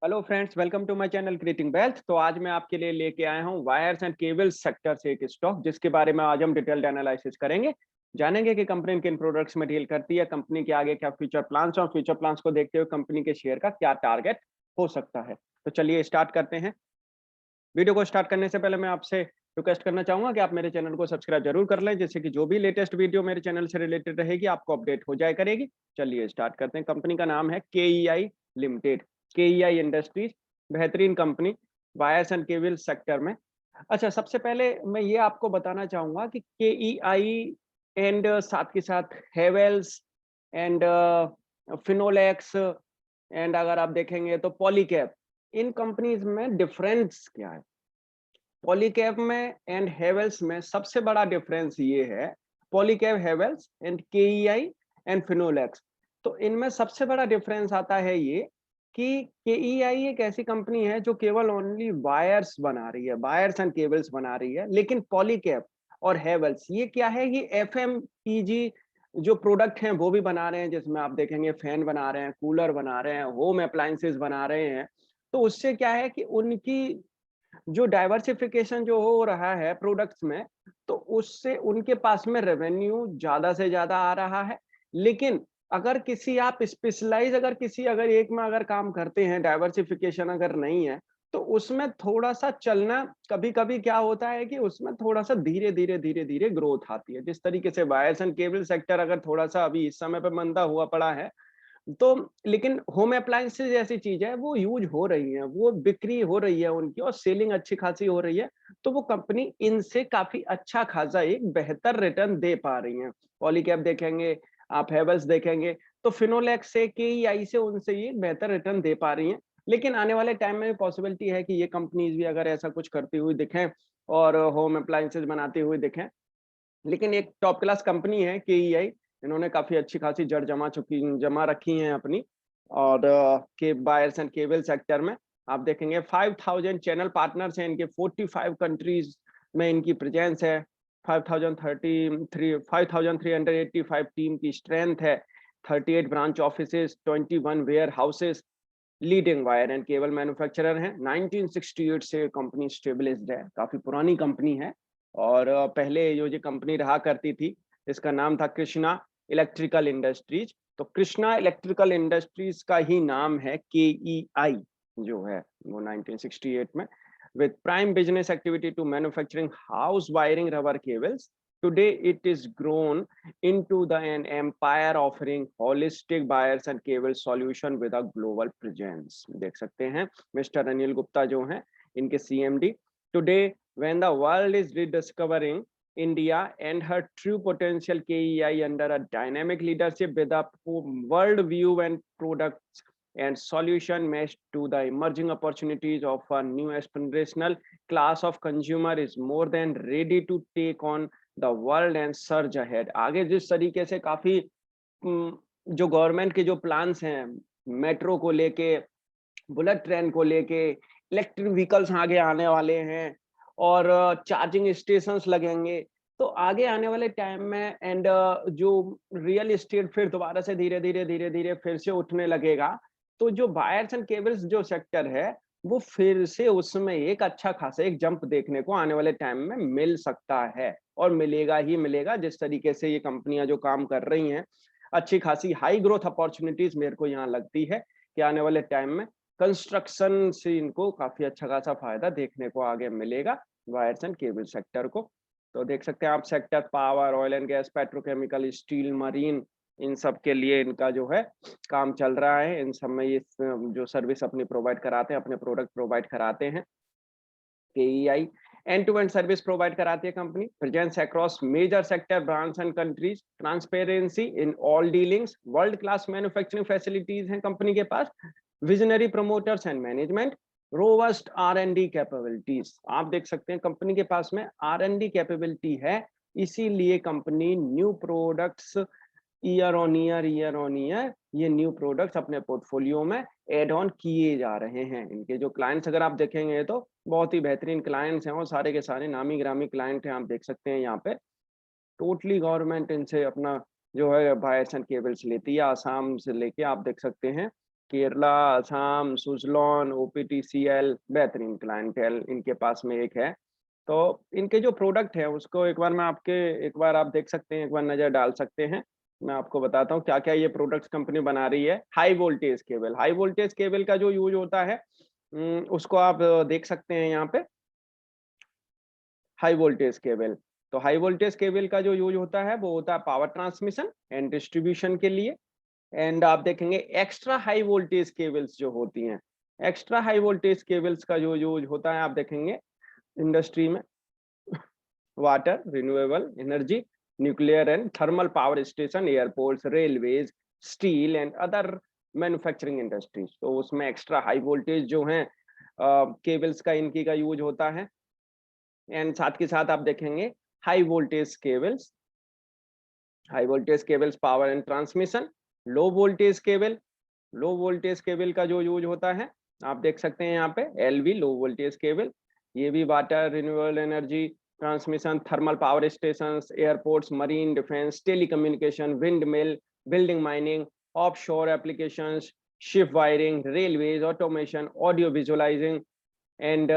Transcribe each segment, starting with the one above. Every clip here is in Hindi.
Hello friends, welcome to my channel creating wealth. तो आज मैं आपके लिए लेके आया हूँ वायर्स एंड केबल्स सेक्टर से एक स्टॉक, जिसके बारे में आज हम डिटेल्ड एनालिसिस करेंगे। जानेंगे कि कंपनी किन प्रोडक्ट्स में डील करती है, कंपनी के आगे क्या फ्यूचर प्लान्स और फ्यूचर प्लान्स को देखते हुए कंपनी के शेयर का क्या टारगेट हो सकता है। तो चलिए स्टार्ट करते हैं। वीडियो को स्टार्ट करने से पहले मैं आपसे रिक्वेस्ट करना चाहूंगा कि आप मेरे चैनल को सब्सक्राइब जरूर कर लें, जिससे कि जो भी लेटेस्ट वीडियो मेरे चैनल से रिलेटेड रहेगी आपको अपडेट हो जाया करेगी। चलिए स्टार्ट करते हैं। कंपनी का नाम है KEI लिमिटेड, KEI इंडस्ट्रीज। बेहतरीन company wires and cable sector में। अच्छा, सबसे पहले मैं ये आपको बताना चाहूंगा कि KEI एंड साथ के साथ हेवेल्स एंड फिनोलेक्स एंड अगर आप देखेंगे तो पॉलीकैब, इन कंपनीज में डिफरेंस क्या है। पॉलीकैब में एंड हेवेल्स में सबसे बड़ा डिफरेंस ये है, Polycab, Havells and KEI and Finolex. तो इनमें सबसे बड़ा डिफरेंस आता है ये कि केईआई एक ऐसी कंपनी है जो केवल ओनली वायर्स बना रही है, वायर्स एंड केबल्स बना रही है। लेकिन पॉलीकैब और हेवेल्स ये क्या है, ये एफएमईजी जो प्रोडक्ट हैं वो भी बना रहे हैं, जिसमें आप देखेंगे फैन बना रहे हैं, कूलर बना रहे हैं, होम अप्लायंसेस बना रहे हैं। तो उससे क्या है कि उनकी जो डाइवर्सिफिकेशन जो हो रहा है प्रोडक्ट्स में, तो उससे उनके पास में रेवेन्यू ज्यादा से ज्यादा आ रहा है। लेकिन अगर किसी आप स्पेशलाइज अगर किसी अगर एक में अगर काम करते हैं, डाइवर्सिफिकेशन अगर नहीं है, तो उसमें थोड़ा सा चलना, कभी कभी क्या होता है कि उसमें थोड़ा सा धीरे धीरे धीरे धीरे ग्रोथ आती है। जिस तरीके से वायर्स एंड केबल सेक्टर अगर थोड़ा सा अभी इस समय पे मंदा हुआ पड़ा है, तो लेकिन होम अप्लायंसेस जैसी चीज है वो यूज हो रही है, वो बिक्री हो रही है उनकी और सेलिंग अच्छी खासी हो रही है। तो वो कंपनी इनसे काफी अच्छा खासा एक बेहतर रिटर्न दे पा रही है। पॉलीकैब देखेंगे, आप हेवल्स देखेंगे, तो फिनोलेक्स से, केईआई से, उनसे ये बेहतर रिटर्न दे पा रही है। लेकिन आने वाले टाइम में पॉसिबिलिटी है कि ये कंपनीज भी अगर ऐसा कुछ करती हुई दिखें और होम अप्लायंसेस बनाती हुई दिखें। लेकिन एक टॉप क्लास कंपनी है केईआई, इन्होंने काफी अच्छी खासी जमा रखी हैं अपनी। और के वायर्स एंड केबल सेक्टर में आप देखेंगे 5000 चैनल पार्टनर्स हैं इनके, 45 कंट्रीज में इनकी प्रेजेंस है। 5385 टीम की स्ट्रेंथ है। 38 branch offices, 21 warehouses. Leading wire and cable manufacturer हैं। 1968 से कंपनी स्टेबलिश्ड है, काफी पुरानी कंपनी है। और पहले जो ये कंपनी रहा करती थी, इसका नाम था कृष्णा इलेक्ट्रिकल इंडस्ट्रीज। तो कृष्णा इलेक्ट्रिकल इंडस्ट्रीज का ही नाम है KEI जो है वो 1968 में। with prime business activity to manufacturing house wiring rubber cables. Today it is grown into an empire offering holistic wires and cable solution with a global presence. देख सकते हैं मिस्टर अनिल गुप्ता जो हैं इनके CMD। Today when the world is rediscovering India and her true potential, KEI under a dynamic leadership with a world view and products and solution matched to the emerging opportunities of a new aspirational class of consumer is more than ready to take on the world and surge ahead। आगे जिस तरीके से काफी जो गवर्नमेंट के जो प्लान्स हैं, मेट्रो को लेके, बुलेट ट्रेन को लेके, इलेक्ट्रिक व्हीकल्स आगे आने वाले हैं और चार्जिंग स्टेशंस लगेंगे। तो आगे आने वाले टाइम में एंड जो रियल एस्टेट फिर दोबारा से धीरे धीरे फिर से उठने लगेगा। तो जो वायर्स एंड केबल्स जो सेक्टर है वो फिर से उसमें एक अच्छा खासा एक जंप देखने को आने वाले टाइम में मिल सकता है और मिलेगा ही मिलेगा। जिस तरीके से ये कंपनियां जो काम कर रही हैं, अच्छी खासी हाई ग्रोथ अपॉर्चुनिटीज मेरे को यहाँ लगती है कि आने वाले टाइम में कंस्ट्रक्शन से इनको काफी अच्छा खासा फायदा देखने को आगे मिलेगा, वायर्स एंड केबल सेक्टर को। तो देख सकते हैं आप sector power, oil and gas, petrochemical, steel, marine, इन सब के लिए इनका जो है काम चल रहा है। इन सब में ये जो सर्विस अपनी प्रोवाइड कराते हैं, अपने प्रोडक्ट प्रोवाइड कराते हैं। KEI end to end service provide कराती है company. Presence across major sector, brands and countries, transparency in all dealings, world class manufacturing facilities हैं कंपनी के पास, visionary promoters and management, robust R&D capabilities. आप देख सकते हैं कंपनी के पास में R&D कैपेबिलिटी है, इसीलिए company new products year on year ये न्यू प्रोडक्ट्स अपने पोर्टफोलियो में एड ऑन किए जा रहे हैं। इनके जो क्लाइंट्स अगर आप देखेंगे तो बहुत ही बेहतरीन क्लाइंट्स हैं और सारे के सारे नामी ग्रामी क्लाइंट हैं। आप देख सकते हैं यहाँ पे टोटली गवर्नमेंट इनसे अपना जो है वायर्स एंड केबल्स लेती है, आसाम से लेके आप देख सकते हैं केरला, असम, सुजलॉन, ओपीटीसीएल, बेहतरीन क्लाइंटेल इनके पास में एक है। तो इनके जो प्रोडक्ट है उसको एक बार आप देख सकते हैं, एक बार नजर डाल सकते हैं। मैं आपको बताता हूँ क्या क्या ये प्रोडक्ट्स कंपनी बना रही है। High voltage cable, high voltage cable का जो यूज होता है उसको आप देख सकते हैं यहाँ पे। हाई वोल्टेज केबल, तो हाई वोल्टेज केबल का जो यूज होता है वो होता है पावर ट्रांसमिशन एंड डिस्ट्रीब्यूशन के लिए। एंड आप देखेंगे एक्स्ट्रा हाई वोल्टेज केबल्स जो होती हैं, एक्स्ट्रा हाई वोल्टेज केबल्स का जो यूज होता है आप देखेंगे इंडस्ट्री में, water, renewable energy, nuclear and thermal power station, airports, railways, steel and other manufacturing industries. तो उसमें एक्स्ट्रा हाई वोल्टेज जो है केबल्स का इनकी का यूज होता है। एंड साथ के साथ आप देखेंगे high voltage cables, high voltage cables power and transmission, low voltage cable, low voltage cable का जो यूज होता है आप देख सकते हैं यहाँ पे एलवी, लो वोल्टेज केबल। ये भी water, renewable energy, transmission, thermal power station, airports, marine defence, telecommunication, wind mill, building mining, offshore applications, ship wiring, railways, automation, audio visualising and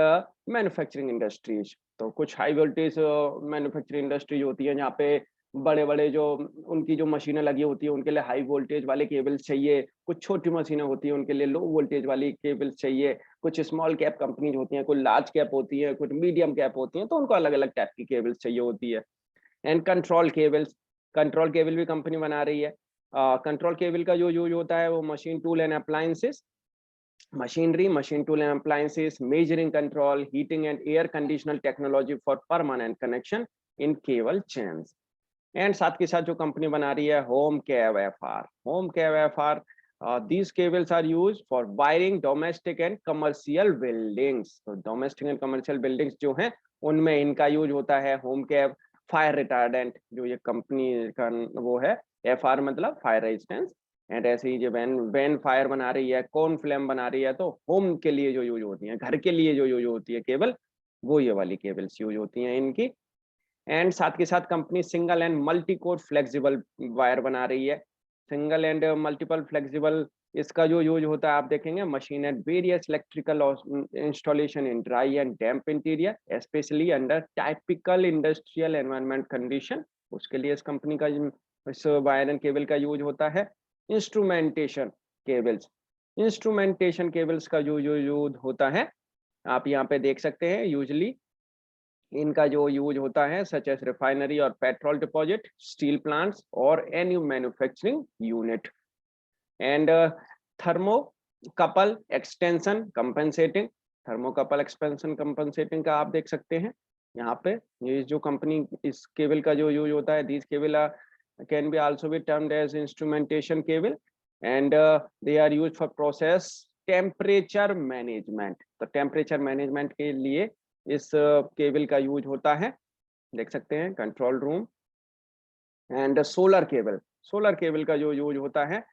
manufacturing industries. तो कुछ हाई वोल्टेज मैन्युफैक्चरिंग इंडस्ट्रीज होती है जहाँ पे बड़े बड़े जो उनकी जो मशीनें लगी होती है उनके लिए हाई वोल्टेज वाले केबल्स चाहिए, कुछ छोटी मशीनें होती हैं उनके लिए लो वोल्टेज वाली केबल्स चाहिए, कुछ स्मॉल कैप कंपनीज होती हैं, कुछ लार्ज कैप होती है, कुछ मीडियम कैप होती हैं, तो उनको अलग अलग टाइप की केबल्स चाहिए होती है। And control cables, control cable भी कंपनी बना रही है। कंट्रोल केबल का जो यूज होता है वो machine tool and appliances, machinery, machine tool and appliances, measuring control, heating and air conditional technology for permanent connection in cable chains. And साथ के साथ जो कंपनी बना रही है home cab FR, home cab FR, these cables are used for wiring domestic and commercial buildings। तो डोमेस्टिक एंड कमर्शियल बिल्डिंग्स जो हैं उनमें इनका यूज होता है होम कैव। फायर रिटार्डेंट जो ये कंपनी का वो है, एफआर मतलब फायर रेजिस्टेंस। एंड ऐसे ही जो वैन वैन फायर बना रही है, कॉर्न फ्लेम बना रही है, तो होम के लिए जो यूज होती है, घर के लिए जो यूज होती है केबल, वो ये वाली केबल्स यूज होती हैं इनकी। एंड साथ के साथ company single and multi core flexible wire बना रही है। सिंगल एंड मल्टीपल फ्लेक्सिबल, इसका जो यूज होता है आप देखेंगे machine and various electrical installation in dry and damp interior specially under typical industrial environment condition. उसके लिए इस कंपनी का इस वायर एंड केबल का यूज होता है। इंस्ट्रूमेंटेशन केबल्स, इंस्ट्रूमेंटेशन केबल्स का जो यूज होता है आप यहाँ पे देख सकते हैं। यूजली इनका जो यूज होता है सच एस रिफाइनरी और पेट्रोल डिपॉजिट, स्टील प्लांट्स और any manufacturing unit. And thermocouple extension compensating, thermocouple expansion compensating का आप देख सकते हैं यहाँ पे। ये जो कंपनी इस केबल का जो यूज होता है, these cable can be also be termed as instrumentation cable and they are used for process temperature management. तो टेम्परेचर मैनेजमेंट के लिए इस केबल का यूज होता है, देख सकते हैं control room. And solar cable, solar cable का जो यूज होता है,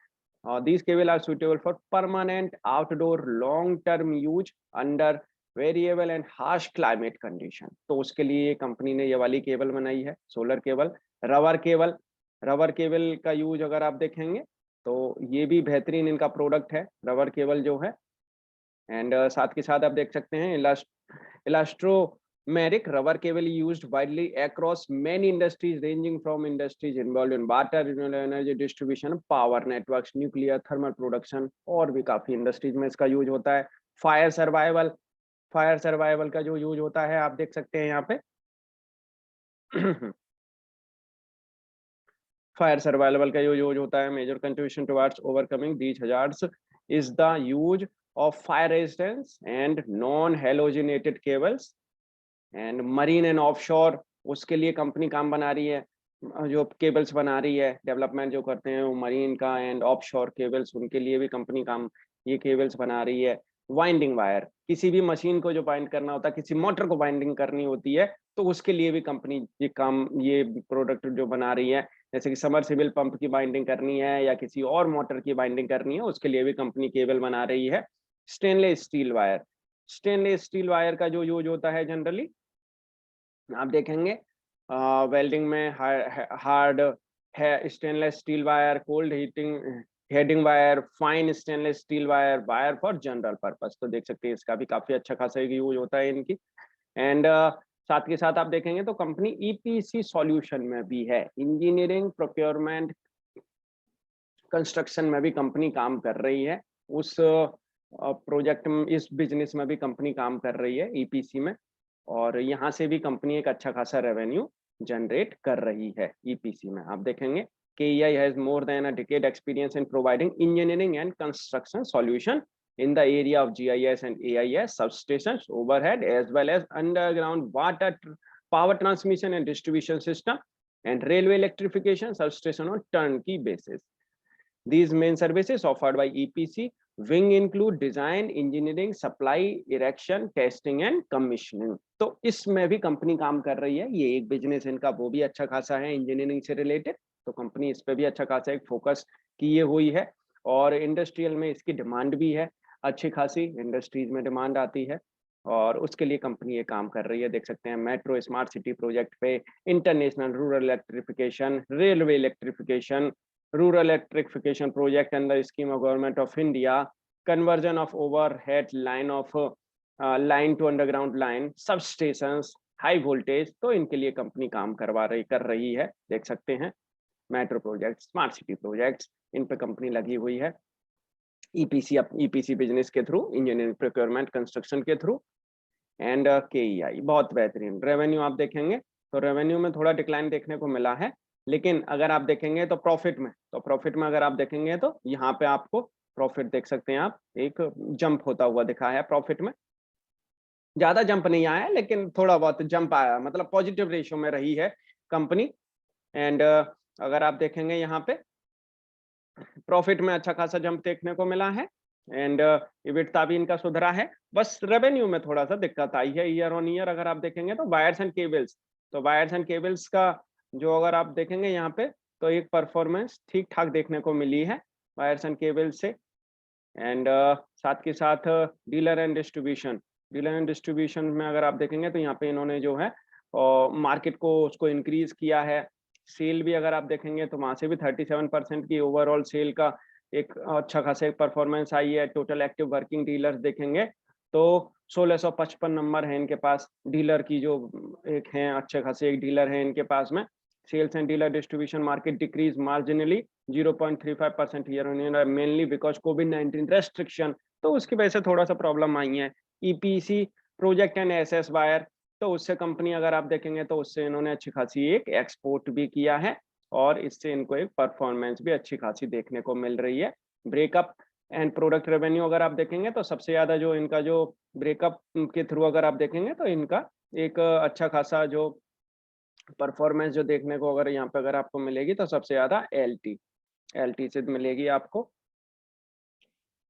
these cable are suitable for permanent outdoor long term use under variable and harsh climate condition। तो उसके लिए कंपनी ने ये वाली केबल बनाई है solar cable. Rubber cable, rubber cable का यूज अगर आप देखेंगे तो ये भी बेहतरीन इनका प्रोडक्ट है रबर केबल जो है। एंड साथ के साथ आप देख सकते हैं elastomeric rubber cable used widely across many industries ranging from industries involved in water, renewable energy distribution, power networks, nuclear, thermal production, और भी काफी इंडस्ट्रीज में इसका यूज होता है। फायर सर्वाइवल, फायर सर्वाइवल का जो यूज होता है आप देख सकते हैं यहाँ पे। फायर सर्वाइवल का जो यूज होता है, major contribution towards overcoming these hazards is the use of fire resistance and non halogenated cables and marine and offshore। उसके लिए कंपनी काम बना रही है, जो केबल्स बना रही है, डेवलपमेंट जो करते हैं वो मरीन का एंड ऑफशोर केबल्स, उनके लिए भी कंपनी काम ये केबल्स बना रही है। वाइंडिंग वायर, किसी भी मशीन को जो बाइंड करना होता है, किसी मोटर को बाइंडिंग करनी होती है, तो उसके लिए भी कंपनी ये काम, ये प्रोडक्ट जो बना रही है, जैसे कि समरसेबल पंप की बाइंडिंग करनी है या किसी और मोटर की बाइंडिंग करनी है, उसके लिए भी कंपनी केबल बना रही है। Stainless steel wire, stainless steel wire का जो यूज होता है जनरली आप देखेंगे वेल्डिंग में हार्ड है। Stainless steel wire cold heating heading wire, fine stainless steel wire, wire for general purpose. तो देख सकते हैं इसका भी काफी अच्छा खासा यूज होता है इनकी। एंड साथ के साथ आप देखेंगे तो कंपनी ईपीसी सॉल्यूशन में भी है, इंजीनियरिंग प्रोक्योरमेंट कंस्ट्रक्शन में भी कंपनी काम कर रही है। उस प्रोजेक्ट में, इस बिजनेस में भी कंपनी काम कर रही है ईपीसी में, और यहाँ से भी कंपनी एक अच्छा खासा रेवेन्यू जनरेट कर रही है ईपीसी में। आप देखेंगे KEI has more than a decade experience in providing engineering and construction solution in the area of GIS and AIS, substations, overhead, as well as underground water, power transmission and distribution system, and railway electrification substation on turnkey basis. These main services offered by EPC wing include design, engineering, supply, erection, testing and commissioning. तो इसमें भी कंपनी काम कर रही है। ये एक बिजनेस इनका वो भी अच्छा खासा है इंजीनियरिंग से रिलेटेड, तो कंपनी इस पे भी अच्छा खासा एक फोकस किए हुई है। और इंडस्ट्रियल में इसकी डिमांड भी है, अच्छी खासी इंडस्ट्रीज में डिमांड आती है, और उसके लिए कंपनी ये काम कर रही है। देख सकते हैं मेट्रो स्मार्ट सिटी प्रोजेक्ट पे, international rural electrification, railway electrification, rural electrification project under the scheme of government of India, conversion of overhead line of line to underground line, substations, high voltage, तो इनके लिए कंपनी काम कर रही है। देख सकते हैं metro project, smart city projects, इन पे कंपनी लगी हुई है ईपीसी बिजनेस के थ्रू, इंजीनियरिंग प्रोक्योरमेंट कंस्ट्रक्शन के थ्रू। एंड KEI बहुत बेहतरीन रेवेन्यू आप देखेंगे तो रेवेन्यू में थोड़ा डिक्लाइन देखने को मिला है, लेकिन अगर आप देखेंगे तो प्रॉफिट में अगर आप देखेंगे तो यहाँ पे आपको प्रॉफिट देख सकते हैं आप, एक जंप होता हुआ दिखा है प्रॉफिट में। ज्यादा जंप नहीं आया लेकिन थोड़ा बहुत जंप आया, मतलब पॉजिटिव रेशियो में रही है कंपनी। एंड अगर आप देखेंगे यहाँ पे प्रॉफिट में अच्छा खासा जंप देखने को मिला है। एंड इबिटदा भी इनका सुधरा है, बस रेवेन्यू में थोड़ा सा दिक्कत आई है ईयर ऑन ईयर। अगर आप देखेंगे तो वायर्स एंड केबल्स, तो वायर्स एंड केबल्स का जो अगर आप देखेंगे यहाँ पे तो एक परफॉर्मेंस ठीक ठाक देखने को मिली है वायर्स एंड केबल्स से। एंड साथ के साथ डीलर एंड डिस्ट्रीब्यूशन में अगर आप देखेंगे तो यहाँ पे इन्होंने जो है मार्केट को उसको इंक्रीज किया है। सेल भी अगर आप देखेंगे तो वहां से भी 37% की ओवरऑल सेल का एक अच्छा खासा एक परफॉर्मेंस आई है। टोटल एक्टिव वर्किंग डीलर्स देखेंगे तो 1655 नंबर है इनके पास डीलर की, जो एक हैं अच्छे खासे एक डीलर है इनके पास में। Sales and dealer distribution market decrease marginally 0.35% year on year, mainly because कोविड-19 रेस्ट्रिक्शन, तो उसकी वजह से थोड़ा सा प्रॉब्लम आई है। EPC project and SS wire, तो उससे कंपनी अगर आप देखेंगे तो उससे इन्होंने अच्छी खासी एक एक्सपोर्ट भी किया है, और इससे इनको एक परफॉर्मेंस भी अच्छी खासी देखने को मिल रही है। ब्रेकअप एंड प्रोडक्ट रेवेन्यू अगर आप देखेंगे तो सबसे ज्यादा जो इनका जो ब्रेकअप के थ्रू अगर आप देखेंगे तो इनका एक अच्छा खासा जो परफॉर्मेंस जो देखने को अगर यहाँ पे अगर आपको मिलेगी तो सबसे ज्यादा एलटी से मिलेगी आपको।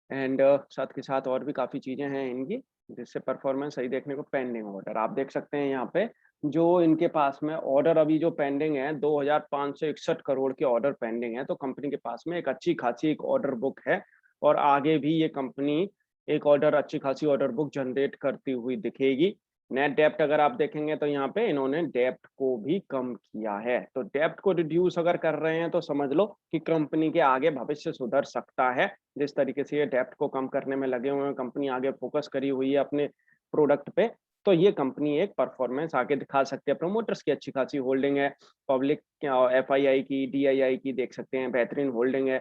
एंड साथ के साथ और भी काफ़ी चीज़ें हैं इनकी जिससे परफॉर्मेंस सही देखने को। पेंडिंग ऑर्डर आप देख सकते हैं यहाँ पे, जो इनके पास में ऑर्डर अभी जो पेंडिंग है 2561 करोड़ के ऑर्डर पेंडिंग है, तो कंपनी के पास में एक अच्छी खासी एक ऑर्डर बुक है, और आगे भी ये कंपनी एक अच्छी खासी ऑर्डर बुक जनरेट करती हुई दिखेगी। नेट डेप्ट अगर आप देखेंगे तो यहाँ पे इन्होंने डेप्ट को भी कम किया है, तो डेप्ट को रिड्यूस अगर कर रहे हैं तो समझ लो कि कंपनी के आगे भविष्य सुधर सकता है। जिस तरीके से ये डेप्ट को कम करने में लगे हुए हैं, कंपनी आगे फोकस करी हुई है अपने प्रोडक्ट पे, तो ये कंपनी एक परफॉर्मेंस आगे दिखा सकती है। प्रमोटर्स की अच्छी खासी होल्डिंग है, पब्लिक FII की, DII की देख सकते हैं बेहतरीन होल्डिंग है,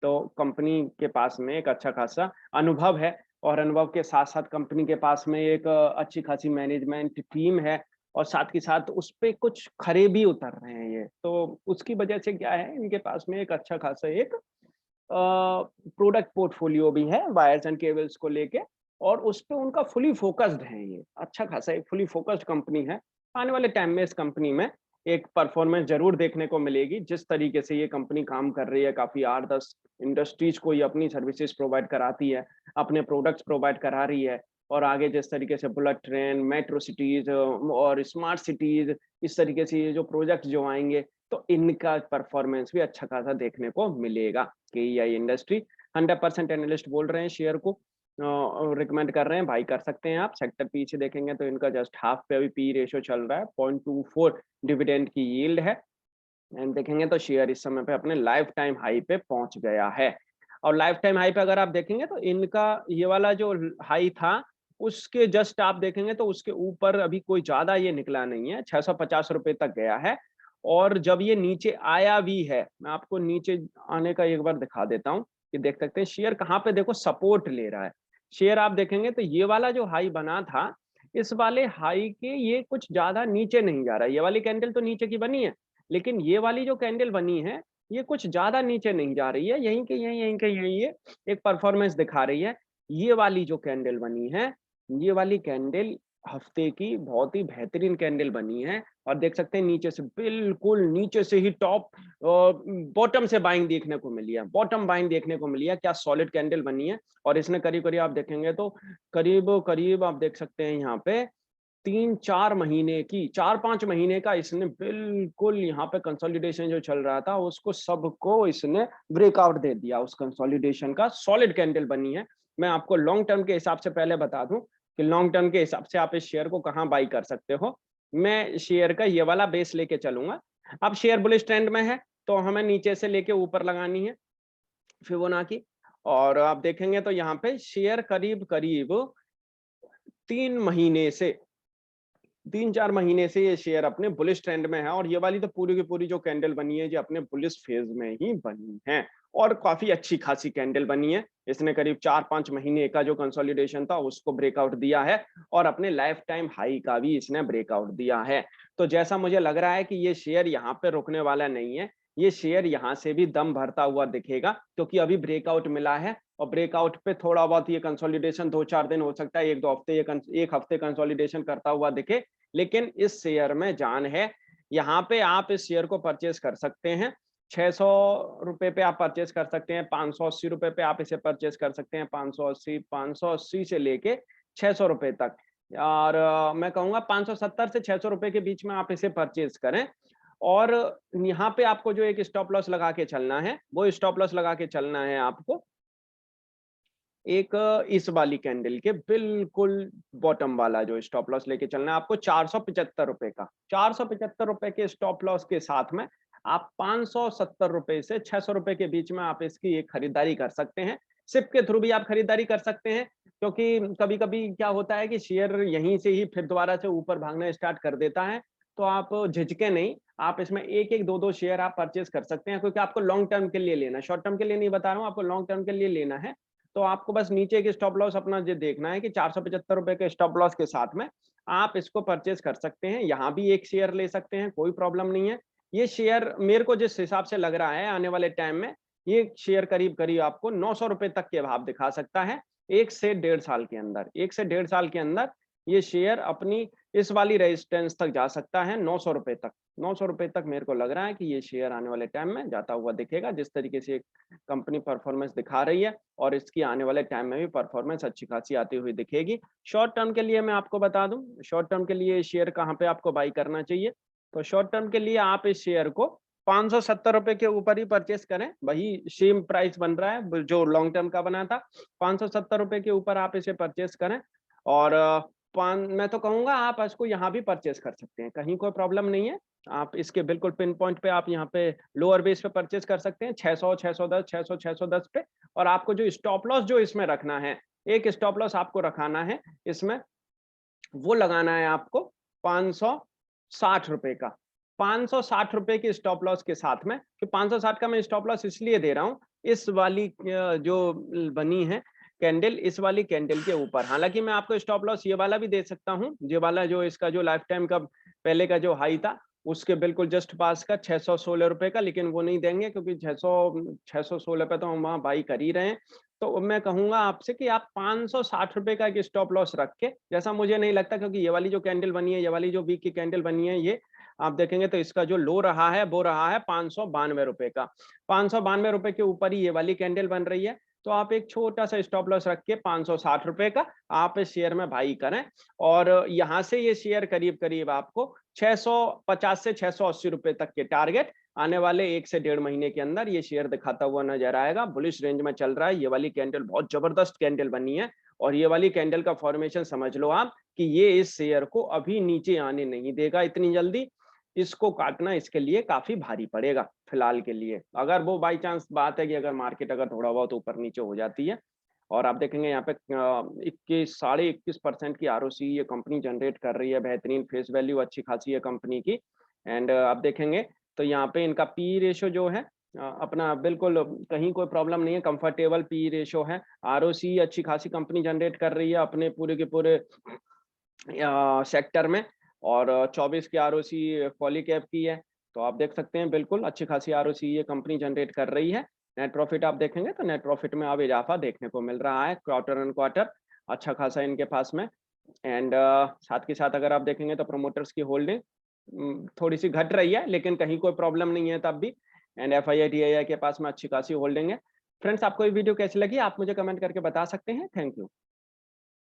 तो कंपनी के पास में एक अच्छा खासा अनुभव है, और अनुभव के साथ साथ कंपनी के पास में एक अच्छी खासी मैनेजमेंट टीम है, और साथ के साथ उस पे कुछ खरे भी उतर रहे हैं ये, तो उसकी वजह से क्या है इनके पास में एक अच्छा खासा एक प्रोडक्ट पोर्टफोलियो भी है वायर्स एंड केबल्स को लेके, और उस पे उनका फुली फोकस्ड है। ये अच्छा खासा एक फुली फोकस्ड कंपनी है। आने वाले टाइम में इस कंपनी में एक परफॉर्मेंस जरूर देखने को मिलेगी। जिस तरीके से ये कंपनी काम कर रही है, काफी 8-10 इंडस्ट्रीज को ये अपनी सर्विसेज प्रोवाइड कराती है, अपने प्रोडक्ट्स प्रोवाइड करा रही है, और आगे जिस तरीके से बुलेट ट्रेन, मेट्रो सिटीज और स्मार्ट सिटीज, इस तरीके से ये जो प्रोजेक्ट जो आएंगे तो इनका परफॉर्मेंस भी अच्छा खासा देखने को मिलेगा। KEI इंडस्ट्री 100% एनालिस्ट बोल रहे हैं शेयर को रिकमेंड कर रहे हैं, भाई कर सकते हैं आप। सेक्टर पीछे देखेंगे तो इनका जस्ट हाफ पे अभी पी रेशियो चल रहा है, 0.24 डिविडेंड की यील्ड है। एंड देखेंगे तो शेयर इस समय पे अपने लाइफ टाइम हाई पे पहुंच गया है। और लाइफ टाइम हाई पे अगर आप देखेंगे तो इनका ये वाला जो हाई था उसके जस्ट आप देखेंगे तो उसके ऊपर अभी कोई ज्यादा ये निकला नहीं है, 650 रुपए तक गया है। और जब ये नीचे आया भी है, मैं आपको नीचे आने का एक बार दिखा देता हूँ कि देख सकते हैं शेयर कहाँ पे देखो सपोर्ट ले रहा है। शेयर आप देखेंगे तो ये वाला जो हाई बना था, इस वाले हाई के ये कुछ ज्यादा नीचे नहीं जा रहा है। ये वाली कैंडल तो नीचे की बनी है, लेकिन ये वाली जो कैंडल बनी है ये कुछ ज्यादा नीचे नहीं जा रही है, यहीं के यहीं के यहीं ये एक परफॉर्मेंस दिखा रही है। ये वाली जो कैंडल बनी है, ये वाली कैंडल हफ्ते की बहुत ही बेहतरीन कैंडल बनी है। और देख सकते हैं नीचे से बिल्कुल नीचे से ही टॉप बॉटम से बाइंग देखने को मिली है, बॉटम बाइंग देखने को मिली है। क्या सॉलिड कैंडल बनी है। और इसने करीब करीब आप देखेंगे तो करीब करीब आप देख सकते हैं यहाँ पे 3-4 महीने की 4-5 महीने का इसने बिल्कुल यहाँ पे कंसोलिडेशन जो चल रहा था उसको सबको इसने ब्रेकआउट दे दिया। उस कंसोलिडेशन का सॉलिड कैंडल बनी है। मैं आपको लॉन्ग टर्म के हिसाब से पहले बता दूं कि लॉन्ग टर्म के हिसाब से आप इस शेयर को कहाँ बाई कर सकते हो। मैं शेयर का ये वाला बेस लेके चलूंगा। अब शेयर बुलिश ट्रेंड में है तो हमें नीचे से लेके ऊपर लगानी है फिबोनाची। और आप देखेंगे तो यहाँ पे शेयर करीब करीब 3 महीने से 3-4 महीने से ये शेयर अपने बुलिश ट्रेंड में है। और ये वाली तो पूरी की पूरी जो कैंडल बनी है ये अपने बुलिश फेज में ही बनी है और काफी अच्छी खासी कैंडल बनी है। इसने करीब 4-5 महीने का जो कंसोलिडेशन था उसको ब्रेकआउट दिया है और अपने लाइफ टाइम हाई का भी इसने ब्रेकआउट दिया है। तो जैसा मुझे लग रहा है कि ये शेयर यहाँ पे रुकने वाला नहीं है, ये शेयर यहाँ से भी दम भरता हुआ दिखेगा क्योंकि अभी ब्रेकआउट मिला है। और ब्रेकआउट पे थोड़ा बहुत ये कंसोलिडेशन 2-4 दिन हो सकता है, 1-2 हफ्ते, एक हफ्ते कंसोलिडेशन करता हुआ दिखे, लेकिन इस शेयर में जान है। यहाँ पे आप इस शेयर को परचेज कर सकते हैं 600 रुपए पे आप परचेज कर सकते हैं, 580 रुपए पे आप इसे परचेज कर सकते हैं, 580 से लेके 600 रुपए तक। और मैं कहूंगा 570 से 600 रुपए के बीच में आप इसे परचेज करें। और यहाँ पे आपको जो एक स्टॉप लॉस लगा के चलना है, वो स्टॉप लॉस लगा के चलना है आपको एक इस वाली कैंडल के बिल्कुल बॉटम वाला जो स्टॉप लॉस लेके चलना है आपको 475 रुपए का। 475 रुपए के स्टॉप लॉस के साथ में आप 570 रुपए से 600 रुपए के बीच में आप इसकी एक खरीदारी कर सकते हैं। सिप के थ्रू भी आप खरीदारी कर सकते हैं क्योंकि कभी कभी क्या होता है कि शेयर यहीं से ही फिर दोबारा से ऊपर भागना स्टार्ट कर देता है। तो आप झिझके नहीं, आप इसमें एक एक दो दो शेयर आप परचेज कर सकते हैं क्योंकि आपको लॉन्ग टर्म के लिए लेना है, शॉर्ट टर्म के लिए नहीं बता रहा हूँ, आपको लॉन्ग टर्म के लिए लेना है। तो आपको बस नीचे के स्टॉप लॉस अपना जो देखना है कि 475 रुपए के स्टॉप लॉस के साथ में आप इसको परचेज कर सकते हैं। यहाँ भी एक शेयर ले सकते हैं, कोई प्रॉब्लम नहीं है। ये शेयर मेरे को जिस हिसाब से लग रहा है आने वाले टाइम में ये शेयर करीब करीब आपको 900 रुपए तक के भाव दिखा सकता है 1 से 1.5 साल के अंदर। 1 से 1.5 साल के अंदर ये शेयर अपनी इस वाली रेजिस्टेंस तक जा सकता है 900 रुपए तक। 900 रुपए तक मेरे को लग रहा है कि ये शेयर आने वाले टाइम में जाता हुआ दिखेगा, जिस तरीके से कंपनी परफॉर्मेंस दिखा रही है और इसकी आने वाले टाइम में भी परफॉर्मेंस अच्छी खासी आती हुई दिखेगी। शॉर्ट टर्म के लिए मैं आपको बता दूं, शॉर्ट टर्म के लिए शेयर कहाँ पे आपको बाई करना चाहिए। तो शॉर्ट टर्म के लिए आप इस शेयर को 570 रुपए के ऊपर ही परचेस करें, वही सेम प्राइस बन रहा है जो लॉन्ग टर्म का बना था। 570 रुपए के ऊपर आप इसे परचेस करें और मैं तो कहूंगा आप इसको यहाँ भी परचेस कर सकते हैं, कहीं कोई प्रॉब्लम नहीं है। आप इसके बिल्कुल पिन पॉइंट पे आप यहाँ पे लोअर बेस पे परचेस कर सकते हैं 600, 610, 600, 610 पे। और आपको जो स्टॉप लॉस जो इसमें रखना है, एक स्टॉप लॉस आपको रखाना है इसमें, वो लगाना है आपको 560 रुपए का। 560 रुपए के स्टॉप लॉस के साथ में, कि 560 का मैं स्टॉप लॉस इसलिए दे रहा हूँ, इस वाली जो बनी है कैंडल, इस वाली कैंडल के ऊपर। हालांकि मैं आपको स्टॉप लॉस ये वाला भी दे सकता हूँ, ये वाला जो इसका जो लाइफ टाइम का पहले का जो हाई था उसके बिल्कुल जस्ट पास का 616 रुपए का, लेकिन वो नहीं देंगे क्योंकि 616 पे तो हम वहां बाई कर ही रहे हैं। तो मैं कहूंगा आपसे कि आप 560 रुपए का एक स्टॉप लॉस रख के, जैसा मुझे नहीं लगता क्योंकि ये वाली जो कैंडल बनी है, ये वाली जो वीक की कैंडल बनी है, ये आप देखेंगे तो इसका जो लो रहा है वो रहा है 592 रुपए का। 592 रुपए के ऊपर ही ये वाली कैंडल बन रही है। तो आप एक छोटा सा स्टॉप लॉस रख के 560 रुपए का आप इस शेयर में बाई करें। और यहाँ से ये शेयर करीब करीब आपको 650 से 680 रुपए तक के टारगेट आने वाले 1 से 1.5 महीने के अंदर ये शेयर दिखाता हुआ नजर आएगा। बुलिश रेंज में चल रहा है। ये वाली कैंडल बहुत जबरदस्त कैंडल बनी है और ये वाली कैंडल का फॉर्मेशन समझ लो आप कि ये इस शेयर को अभी नीचे आने नहीं देगा इतनी जल्दी। इसको काटना इसके लिए काफी भारी पड़ेगा। फिलहाल के लिए। अगर वो बाई चांस बात है कि अगर मार्केट अगर थोड़ा बहुत ऊपर नीचे हो जाती है, और आप देखेंगे यहाँ पे 21 साढ़े 21% की आरओसी ये कंपनी जनरेट कर रही है, बेहतरीन फेस वैल्यू अच्छी खासी है कंपनी की। एंड आप देखेंगे तो यहाँ पे इनका पी रेशो जो है अपना बिल्कुल कहीं कोई प्रॉब्लम नहीं है, कंफर्टेबल पी रेशो है। आरओसी अच्छी खासी कंपनी जनरेट कर रही है अपने पूरे के पूरे सेक्टर में, और 24 की आरओसी पॉलीकैब की है। तो आप देख सकते हैं बिल्कुल अच्छी खासी आरओसी ये कंपनी जनरेट कर रही है। नेट प्रॉफिट आप देखेंगे तो नेट प्रॉफिट में अब इजाफा देखने को मिल रहा है क्वार्टर ऑन क्वार्टर, अच्छा खासा इनके पास में। एंड साथ के साथ अगर आप देखेंगे तो प्रोमोटर्स की होल्डिंग थोड़ी सी घट रही है, लेकिन कहीं कोई प्रॉब्लम नहीं है तब भी। एंड एफआईआई टीआईआई के पास में अच्छी खासी होल्डिंग है। फ्रेंड्स, आपको ये वीडियो कैसी लगी आप मुझे कमेंट करके बता सकते हैं। Thank you.